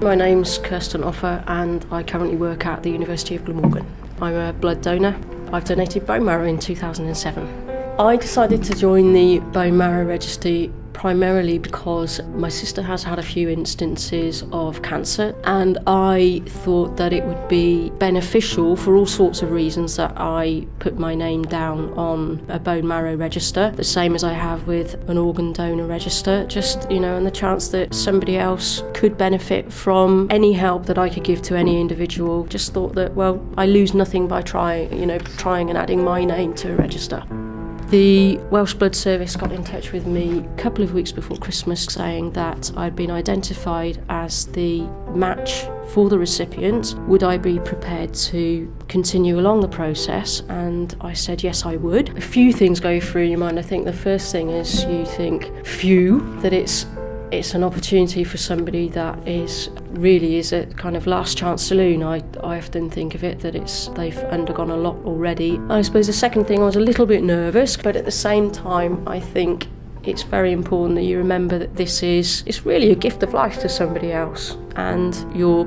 My name's Kirsten and I currently work at the University of Glamorgan. I'm a blood donor. I've donated bone marrow in 2007. I decided to join the bone marrow registry primarily because my sister has had a few instances of cancer, and I thought that it would be beneficial for all sorts of reasons that I put my name down on a bone marrow register, the same as I have with an organ donor register, just, and the chance that somebody else could benefit from any help that I could give to any individual. Just thought that, well, I lose nothing by trying and adding my name to a register. The Welsh Blood Service got in touch with me a couple of weeks before Christmas saying that I'd been identified as the match for the recipient. Would I be prepared to continue along the process? And I said yes, I would. A few things go through your mind. I think the first thing is you think, that it's an opportunity for somebody that is a kind of last chance saloon. I often think of it that they've undergone a lot already. I suppose the second thing, I was a little bit nervous, but at the same time I think it's very important that you remember that it's really a gift of life to somebody else, and your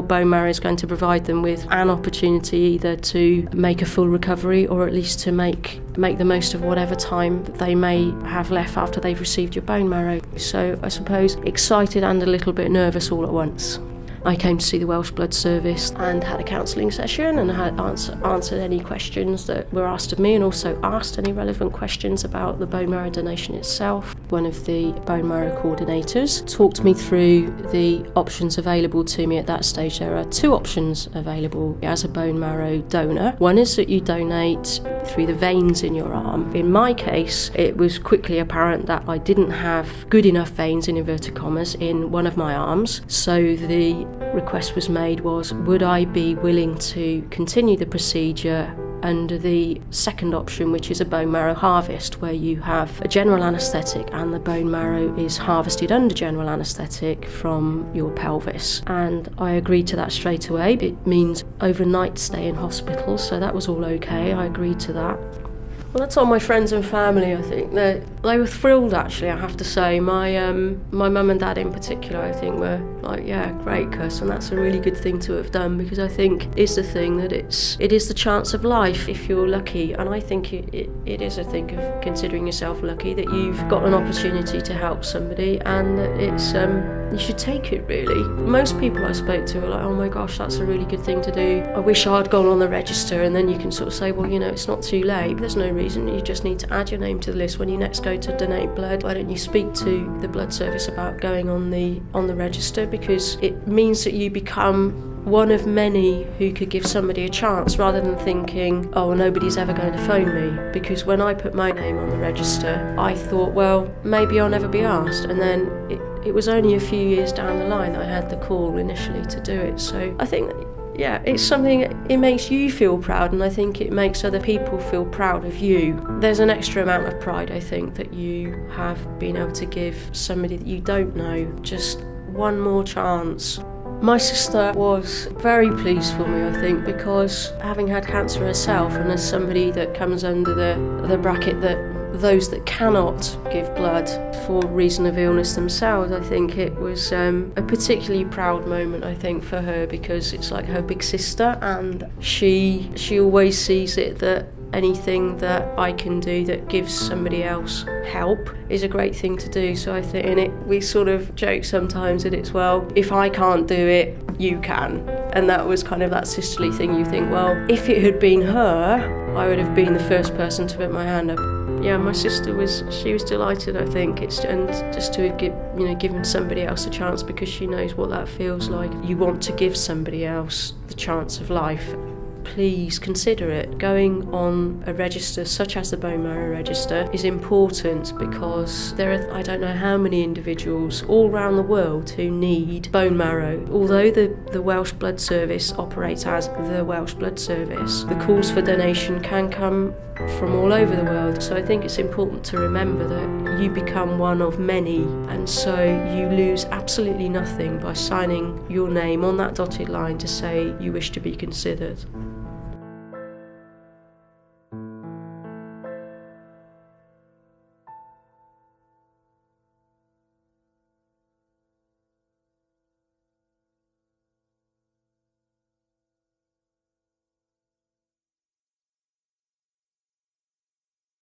bone marrow is going to provide them with an opportunity either to make a full recovery or at least to make the most of whatever time that they may have left after they've received your bone marrow. So I suppose excited and a little bit nervous all at once. I came to see the Welsh Blood Service and had a counselling session and had answered any questions that were asked of me, and also asked any relevant questions about the bone marrow donation itself. One of the bone marrow coordinators talked me through the options available to me at that stage. There are two options available as a bone marrow donor. One is that you donate through the veins in your arm. In my case, it was quickly apparent that I didn't have good enough veins, in inverted commas, in one of my arms, so the request was made would I be willing to continue the procedure under the second option, which is a bone marrow harvest, where you have a general anaesthetic and the bone marrow is harvested under general anaesthetic from your pelvis. And I agreed to that straight away. It means overnight stay in hospital, so that was all okay. I agreed to that. Well, that's all my friends and family. I think they were thrilled, actually, I have to say. My mum and dad in particular, I think, were like, yeah, great, Kirsten, that's a really good thing to have done, because I think it's the thing that it is the chance of life if you're lucky, and I think it is a thing of considering yourself lucky that you've got an opportunity to help somebody, and that it's you should take it, really. Most people I spoke to were like, oh my gosh, that's a really good thing to do. I wish I'd gone on the register. And then you can sort of say, well, it's not too late. There's no reason. You just need to add your name to the list when you next go to donate blood. Why don't you speak to the blood service about going on the register, because it means that you become one of many who could give somebody a chance, rather than thinking, oh, nobody's ever going to phone me. Because when I put my name on the register, I thought, well, maybe I'll never be asked. And then it was only a few years down the line that I had the call initially to do it. So I think, yeah, it's something, it makes you feel proud, and I think it makes other people feel proud of you. There's an extra amount of pride, I think, that you have been able to give somebody that you don't know just one more chance. My sister was very pleased for me, I think, because having had cancer herself, and as somebody that comes under the bracket that those that cannot give blood for reason of illness themselves, I think it was a particularly proud moment, I think, for her, because it's like her big sister, and she always sees it that anything that I can do that gives somebody else help is a great thing to do. So I think we sort of joke sometimes that it's, well, if I can't do it, you can. And that was kind of that sisterly thing. You think, well, if it had been her, I would have been the first person to put my hand up. Yeah, my sister was delighted, I think. And just to have given somebody else a chance, because she knows what that feels like. You want to give somebody else the chance of life. Please consider it. Going on a register such as the bone marrow register is important, because there are, I don't know how many individuals all around the world who need bone marrow. Although the Welsh Blood Service operates as the Welsh Blood Service, the calls for donation can come from all over the world. So I think it's important to remember that you become one of many, and so you lose absolutely nothing by signing your name on that dotted line to say you wish to be considered.